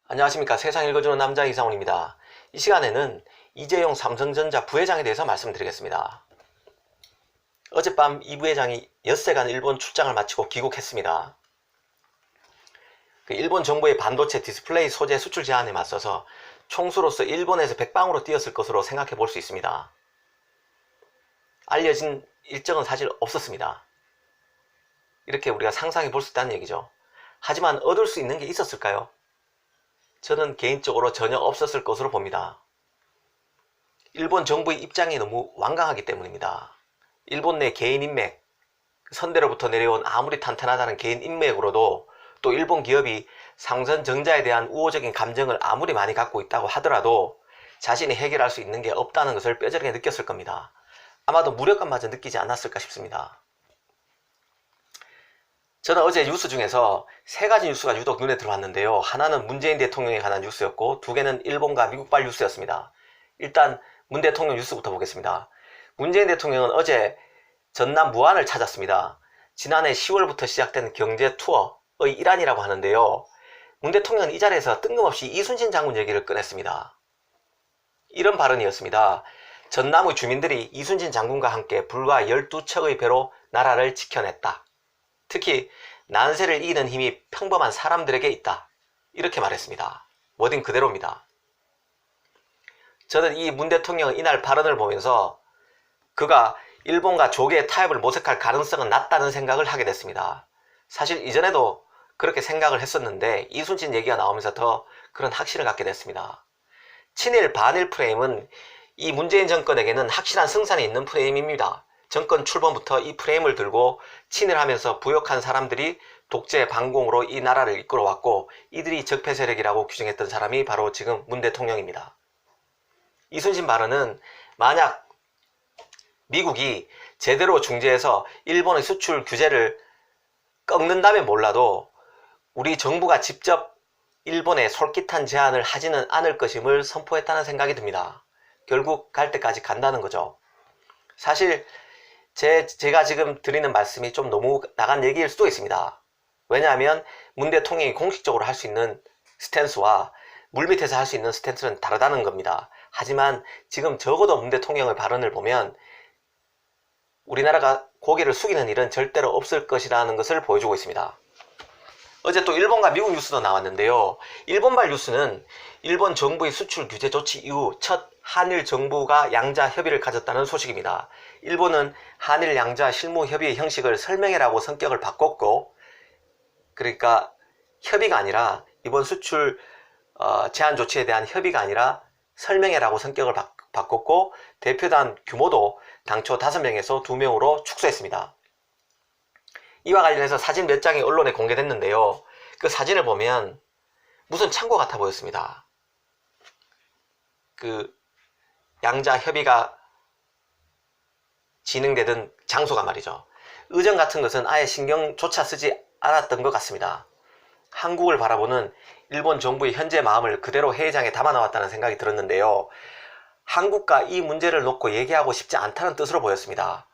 안녕하십니까. 세상 읽어주는 남자 이상훈입니다. 이 시간에는 이재용 삼성전자 부회장에 대해서 말씀드리겠습니다. 어젯밤 이 부회장이 엿새간 일본 출장을 마치고 귀국했습니다. 일본 정부의 반도체 디스플레이 소재 수출 제한에 맞서서 총수로서 일본에서 백방으로 뛰었을 것으로 생각해 볼 수 있습니다. 알려진 일정은 사실 없었습니다. 이렇게 우리가 상상해 볼 수 있다는 얘기죠. 하지만 얻을 수 있는 게 있었을까요? 저는 개인적으로 전혀 없었을 것으로 봅니다. 일본 정부의 입장이 너무 완강하기 때문입니다. 일본 내 개인 인맥, 선대로부터 내려온 아무리 탄탄하다는 개인 인맥으로도 또 일본 기업이 삼성전자에 대한 우호적인 감정을 아무리 많이 갖고 있다고 하더라도 자신이 해결할 수 있는 게 없다는 것을 뼈저리게 느꼈을 겁니다. 아마도 무력감마저 느끼지 않았을까 싶습니다. 저는 어제 뉴스 중에서 세 가지 뉴스가 유독 눈에 들어왔는데요. 하나는 문재인 대통령에 관한 뉴스였고 두 개는 일본과 미국발 뉴스였습니다. 일단 문 대통령 뉴스부터 보겠습니다. 문재인 대통령은 어제 전남 무안을 찾았습니다. 지난해 10월부터 시작된 경제 투어의 일환이라고 하는데요. 문 대통령은 이 자리에서 뜬금없이 이순신 장군 얘기를 꺼냈습니다. 이런 발언이었습니다. 전남의 주민들이 이순신 장군과 함께 불과 12척의 배로 나라를 지켜냈다. 특히 난세를 이기는 힘이 평범한 사람들에게 있다. 이렇게 말했습니다. 워딩 그대로입니다. 저는 이 문 대통령의 이날 발언을 보면서 그가 일본과 조기에 타협을 모색할 가능성은 낮다는 생각을 하게 됐습니다. 사실 이전에도 그렇게 생각을 했었는데 이순신 얘기가 나오면서 더 그런 확신을 갖게 됐습니다. 친일 반일 프레임은 이 문재인 정권에게는 확실한 승산이 있는 프레임입니다. 정권 출범부터 이 프레임을 들고 친일하면서 부역한 사람들이 독재 반공으로 이 나라를 이끌어왔고 이들이 적폐 세력이라고 규정했던 사람이 바로 지금 문 대통령입니다. 이순신 발언은 만약 미국이 제대로 중재해서 일본의 수출 규제를 꺾는다면 몰라도 우리 정부가 직접 일본에 솔깃한 제안을 하지는 않을 것임을 선포했다는 생각이 듭니다. 결국 갈 때까지 간다는 거죠. 사실 제가 지금 드리는 말씀이 좀 너무 나간 얘기일 수도 있습니다. 왜냐하면 문 대통령이 공식적으로 할 수 있는 스탠스와 물밑에서 할 수 있는 스탠스는 다르다는 겁니다. 하지만 지금 적어도 문 대통령의 발언을 보면 우리나라가 고개를 숙이는 일은 절대로 없을 것이라는 것을 보여주고 있습니다. 어제 또 일본과 미국 뉴스도 나왔는데요. 일본발 뉴스는 일본 정부의 수출 규제 조치 이후 첫 한일 정부가 양자 협의를 가졌다는 소식입니다. 일본은 한일 양자 실무 협의의 형식을 설명회라고 성격을 바꿨고, 그러니까 협의가 아니라 이번 수출 제한 조치에 대한 협의가 아니라 설명회라고 성격을 바꿨고, 대표단 규모도 당초 5명에서 2명으로 축소했습니다. 이와 관련해서 사진 몇 장이 언론에 공개됐는데요. 그 사진을 보면 무슨 창고 같아 보였습니다. 양자 협의가 진행되던 장소가 말이죠. 의전 같은 것은 아예 신경조차 쓰지 않았던 것 같습니다. 한국을 바라보는 일본 정부의 현재 마음을 그대로 회의장에 담아 놓았다는 생각이 들었는데요. 한국과 이 문제를 놓고 얘기하고 싶지 않다는 뜻으로 보였습니다.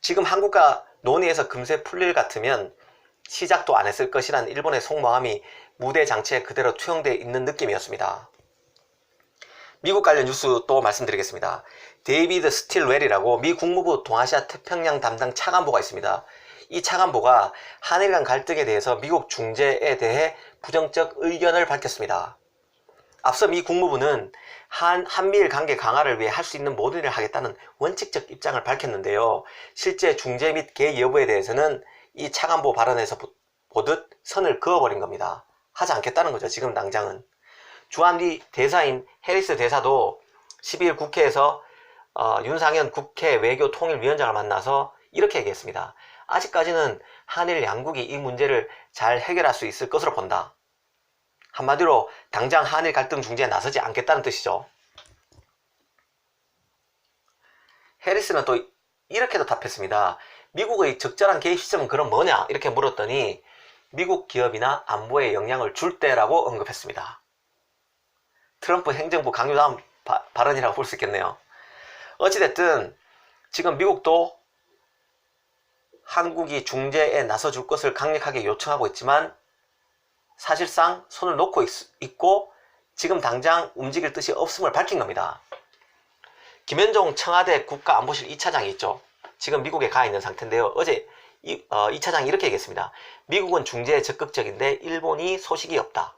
지금 한국과 논의해서 금세 풀릴 같으면 시작도 안 했을 것이란 일본의 속마음이 무대 장치에 그대로 투영되어 있는 느낌이었습니다. 미국 관련 뉴스 또 말씀드리겠습니다. 데이비드 스틸웰이라고 미 국무부 동아시아 태평양 담당 차관보가 있습니다. 이 차관보가 한일 간 갈등에 대해서 미국 중재에 대해 부정적 의견을 밝혔습니다. 앞서 미 국무부는 한미일 관계 강화를 위해 할 수 있는 모든 일을 하겠다는 원칙적 입장을 밝혔는데요. 실제 중재 및 개의 여부에 대해서는 이 차관보 발언에서 보듯 선을 그어버린 겁니다. 하지 않겠다는 거죠. 지금 당장은. 주한미 대사인 해리스 대사도 12일 국회에서 윤상현 국회 외교통일위원장을 만나서 이렇게 얘기했습니다. 아직까지는 한일 양국이 이 문제를 잘 해결할 수 있을 것으로 본다. 한마디로 당장 한일 갈등 중재에 나서지 않겠다는 뜻이죠. 해리스는 또 이렇게도 답했습니다. 미국의 적절한 개입 시점은 그럼 뭐냐? 이렇게 물었더니 미국 기업이나 안보에 영향을 줄 때라고 언급했습니다. 트럼프 행정부 강요다운 발언이라고 볼 수 있겠네요. 어찌됐든 지금 미국도 한국이 중재에 나서줄 것을 강력하게 요청하고 있지만 사실상 손을 놓고 있고 지금 당장 움직일 뜻이 없음을 밝힌 겁니다. 김현종 청와대 국가안보실 2차장이 있죠. 지금 미국에 가 있는 상태인데요. 어제 2차장이 이렇게 얘기했습니다. 미국은 중재에 적극적인데 일본이 소식이 없다.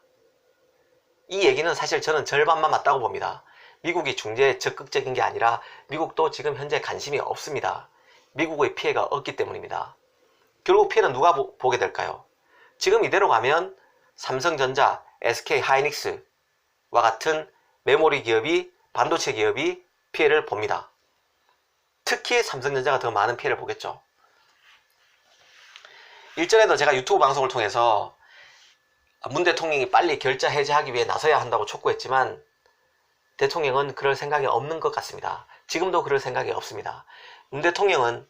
이 얘기는 사실 저는 절반만 맞다고 봅니다. 미국이 중재에 적극적인 게 아니라 미국도 지금 현재 관심이 없습니다. 미국의 피해가 없기 때문입니다. 결국 피해는 누가 보게 될까요? 지금 이대로 가면 삼성전자, SK하이닉스와 같은 메모리 기업이, 반도체 기업이 피해를 봅니다. 특히 삼성전자가 더 많은 피해를 보겠죠. 일전에도 제가 유튜브 방송을 통해서 문 대통령이 빨리 결자 해제하기 위해 나서야 한다고 촉구했지만 대통령은 그럴 생각이 없는 것 같습니다. 지금도 그럴 생각이 없습니다. 문 대통령은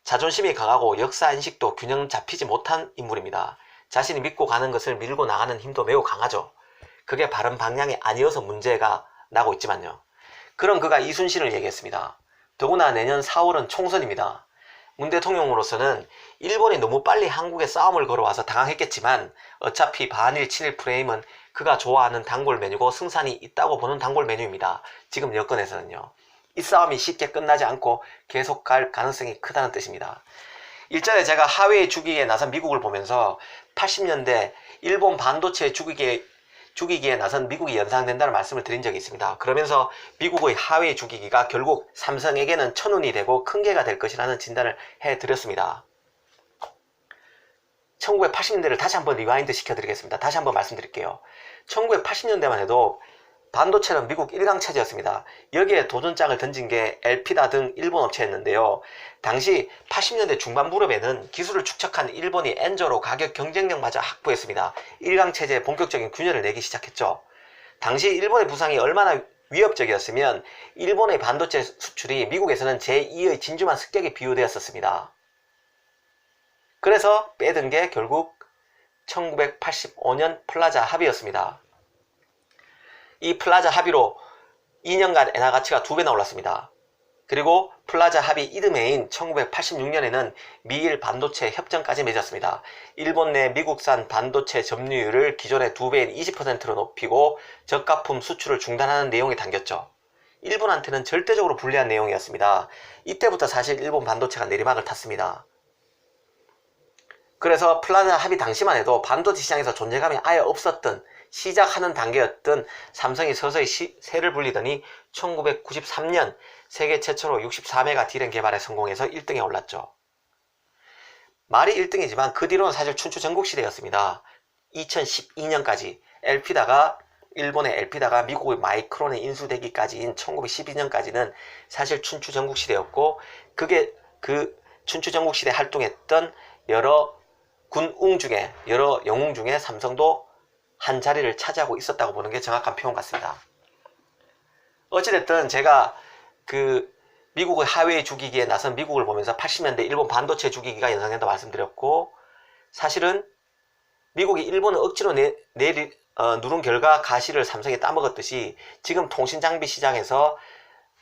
자존심이 강하고 역사인식도 균형 잡히지 못한 인물입니다. 자신이 믿고 가는 것을 밀고 나가는 힘도 매우 강하죠. 그게 바른 방향이 아니어서 문제가 나고 있지만요. 그런 그가 이순신을 얘기했습니다. 더구나 내년 4월은 총선입니다. 문 대통령으로서는 일본이 너무 빨리 한국에 싸움을 걸어와서 당황했겠지만 어차피 반일 친일 프레임은 그가 좋아하는 단골 메뉴고 승산이 있다고 보는 단골 메뉴입니다. 지금 여건에서는요. 이 싸움이 쉽게 끝나지 않고 계속 갈 가능성이 크다는 뜻입니다. 일전에 제가 하웨이 죽이기에 나선 미국을 보면서 80년대 일본 반도체 죽이기에 나선 미국이 연상된다는 말씀을 드린 적이 있습니다. 그러면서 미국의 하웨이 죽이기가 결국 삼성에게는 천운이 되고 큰 개가 될 것이라는 진단을 해드렸습니다. 1980년대를 다시 한번 리와인드 시켜드리겠습니다. 다시 한번 말씀드릴게요. 1980년대만 해도 반도체는 미국 1강 체제였습니다. 여기에 도전장을 던진 게 엘피다 등 일본 업체였는데요. 당시 80년대 중반 무렵에는 기술을 축적한 일본이 엔저로 가격 경쟁력마저 확보했습니다. 1강 체제에 본격적인 균열을 내기 시작했죠. 당시 일본의 부상이 얼마나 위협적이었으면 일본의 반도체 수출이 미국에서는 제2의 진주만 습격에 비유되었었습니다. 그래서 빼든 게 결국 1985년 플라자 합의였습니다. 이 플라자 합의로 2년간 엔화 가치가 2배나 올랐습니다. 그리고 플라자 합의 이듬해인 1986년에는 미일 반도체 협정까지 맺었습니다. 일본 내 미국산 반도체 점유율을 기존의 2배인 20%로 높이고 저가품 수출을 중단하는 내용이 담겼죠. 일본한테는 절대적으로 불리한 내용이었습니다. 이때부터 사실 일본 반도체가 내리막을 탔습니다. 그래서 플라자 합의 당시만 해도 반도체 시장에서 존재감이 아예 없었던 시작하는 단계였던 삼성이 서서히 세를 불리더니 1993년 세계 최초로 64메가 D램 개발에 성공해서 1등에 올랐죠. 말이 1등이지만 그 뒤로는 사실 춘추전국시대였습니다. 2012년까지 일본의 엘피다가 미국의 마이크론에 인수되기까지인 1912년까지는 사실 춘추전국시대였고 그게 그 춘추전국시대 활동했던 여러 여러 영웅 중에 삼성도 한 자리를 차지하고 있었다고 보는 게 정확한 표현 같습니다. 어찌됐든 제가 그 미국의 하웨이 죽이기에 나선 미국을 보면서 80년대 일본 반도체 죽이기가 연상된다고 말씀드렸고 사실은 미국이 일본을 억지로 누른 결과 가시를 삼성에 따먹었듯이 지금 통신장비 시장에서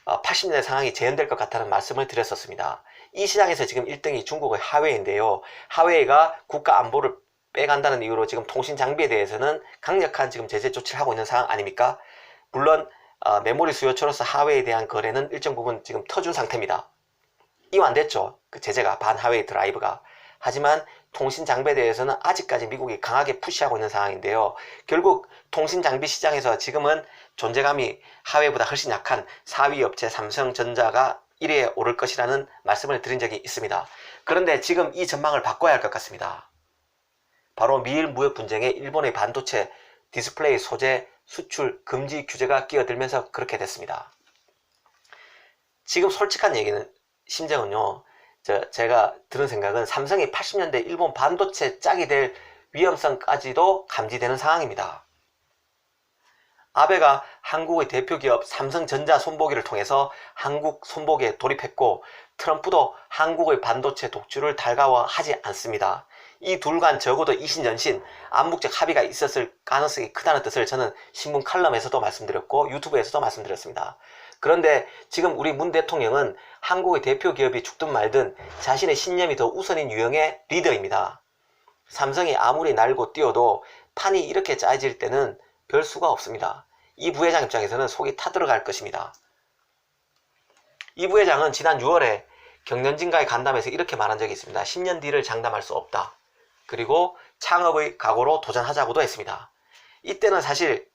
80년대 상황이 재현될 것 같다는 말씀을 드렸었습니다. 이 시장에서 지금 1등이 중국의 하웨이인데요. 하웨이가 국가 안보를 빼간다는 이유로 지금 통신 장비에 대해서는 강력한 지금 제재 조치를 하고 있는 상황 아닙니까? 물론 메모리 수요처로서 하웨이에 대한 거래는 일정 부분 지금 터준 상태입니다. 이완 안 됐죠. 그 제재가 반 하웨이 드라이브가. 하지만 통신 장비에 대해서는 아직까지 미국이 강하게 푸시하고 있는 상황인데요. 결국 통신 장비 시장에서 지금은 존재감이 하웨이보다 훨씬 약한 4위 업체 삼성전자가 1위에 오를 것이라는 말씀을 드린 적이 있습니다. 그런데 지금 이 전망을 바꿔야 할 것 같습니다. 바로 미일 무역 분쟁에 일본의 반도체 디스플레이 소재 수출 금지 규제가 끼어들면서 그렇게 됐습니다. 지금 솔직한 심정은요. 제가 들은 생각은 삼성이 80년대 일본 반도체 짝이 될 위험성까지도 감지되는 상황입니다. 아베가 한국의 대표 기업 삼성전자 손보기를 통해서 한국 손보기에 돌입했고 트럼프도 한국의 반도체 독주를 달가워하지 않습니다. 이 둘 간 적어도 이신연신 암묵적 합의가 있었을 가능성이 크다는 뜻을 저는 신문 칼럼에서도 말씀드렸고 유튜브에서도 말씀드렸습니다. 그런데 지금 우리 문 대통령은 한국의 대표 기업이 죽든 말든 자신의 신념이 더 우선인 유형의 리더입니다. 삼성이 아무리 날고 뛰어도 판이 이렇게 짜질 때는 별 수가 없습니다. 이 부회장 입장에서는 속이 타들어갈 것입니다. 이 부회장은 지난 6월에 경연진과의 간담회에서 이렇게 말한 적이 있습니다. 10년 뒤를 장담할 수 없다. 그리고 창업의 각오로 도전하자고도 했습니다. 이때는 사실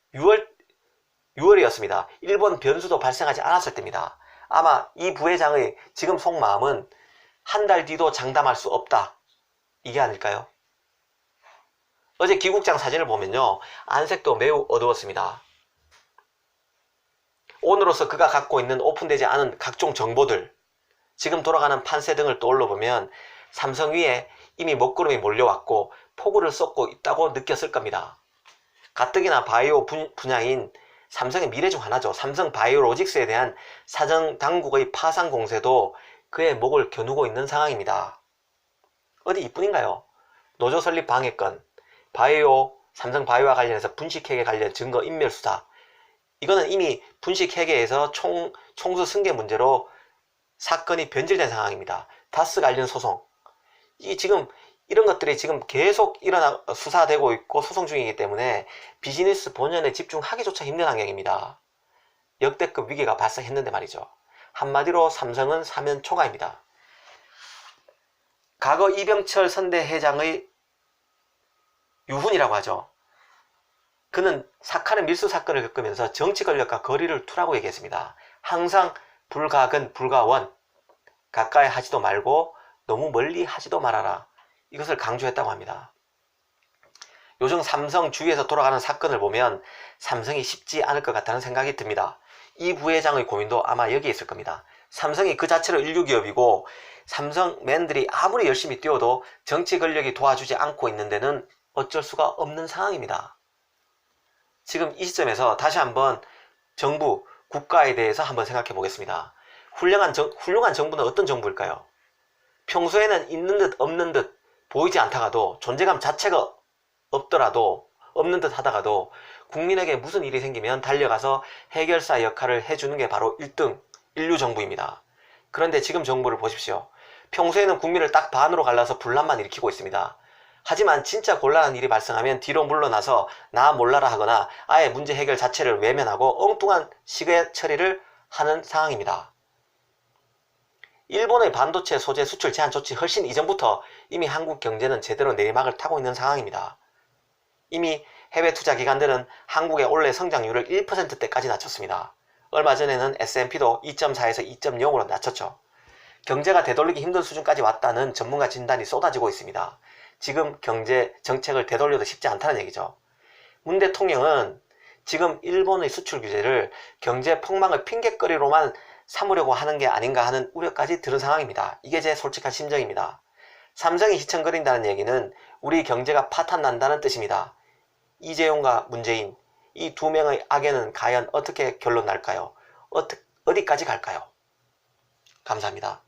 6월이었습니다. 일본 변수도 발생하지 않았을 때입니다. 아마 이 부회장의 지금 속마음은 한 달 뒤도 장담할 수 없다. 이게 아닐까요? 어제 귀국장 사진을 보면요. 안색도 매우 어두웠습니다. 오늘로서 그가 갖고 있는 오픈되지 않은 각종 정보들, 지금 돌아가는 판세 등을 떠올려 보면 삼성 위에 이미 먹구름이 몰려왔고 폭우를 쏟고 있다고 느꼈을 겁니다. 가뜩이나 바이오 분야인 삼성의 미래 중 하나죠. 삼성 바이오로직스에 대한 사정 당국의 파산 공세도 그의 목을 겨누고 있는 상황입니다. 어디 이뿐인가요? 노조 설립 방해건, 삼성 바이오와 관련해서 분식회계 관련 증거 인멸 수사, 이거는 이미 분식회계에서 총수 승계 문제로 사건이 변질된 상황입니다. 다스 관련 소송, 지금 이런 것들이 지금 계속 수사되고 있고 소송 중이기 때문에 비즈니스 본연에 집중하기조차 힘든 환경입니다. 역대급 위기가 발생했는데 말이죠. 한마디로 삼성은 사면 초과입니다. 과거 이병철 선대회장의 유훈이라고 하죠. 그는 사카른 밀수 사건을 겪으면서 정치 권력과 거리를 두라고 얘기했습니다. 항상 불가근 불가원, 가까이 하지도 말고 너무 멀리 하지도 말아라. 이것을 강조했다고 합니다. 요즘 삼성 주위에서 돌아가는 사건을 보면 삼성이 쉽지 않을 것 같다는 생각이 듭니다. 이 부회장의 고민도 아마 여기에 있을 겁니다. 삼성이 그 자체로 인류기업이고 삼성맨들이 아무리 열심히 뛰어도 정치 권력이 도와주지 않고 있는 데는 어쩔 수가 없는 상황입니다. 지금 이 시점에서 다시 한번 정부, 국가에 대해서 한번 생각해 보겠습니다. 훌륭한 정부는 어떤 정부일까요? 평소에는 있는 듯 없는 듯 보이지 않다가도, 존재감 자체가 없는 듯 하다가도 국민에게 무슨 일이 생기면 달려가서 해결사 역할을 해주는 게 바로 1등 인류 정부입니다. 그런데 지금 정부를 보십시오. 평소에는 국민을 딱 반으로 갈라서 분란만 일으키고 있습니다. 하지만 진짜 곤란한 일이 발생하면 뒤로 물러나서 나 몰라라 하거나 아예 문제 해결 자체를 외면하고 엉뚱한 시계 처리를 하는 상황입니다. 일본의 반도체 소재 수출 제한 조치 훨씬 이전부터 이미 한국 경제는 제대로 내리막을 타고 있는 상황입니다. 이미 해외 투자 기관들은 한국의 올해 성장률을 1%대까지 낮췄습니다. 얼마 전에는 S&P도 2.4에서 2.0으로 낮췄죠. 경제가 되돌리기 힘든 수준까지 왔다는 전문가 진단이 쏟아지고 있습니다. 지금 경제 정책을 되돌려도 쉽지 않다는 얘기죠. 문 대통령은 지금 일본의 수출 규제를 경제 폭망의 핑곗거리로만 삼으려고 하는 게 아닌가 하는 우려까지 들은 상황입니다. 이게 제 솔직한 심정입니다. 삼성이 휘청거린다는 얘기는 우리 경제가 파탄 난다는 뜻입니다. 이재용과 문재인, 이 두 명의 악연은 과연 어떻게 결론 날까요? 어디까지 갈까요? 감사합니다.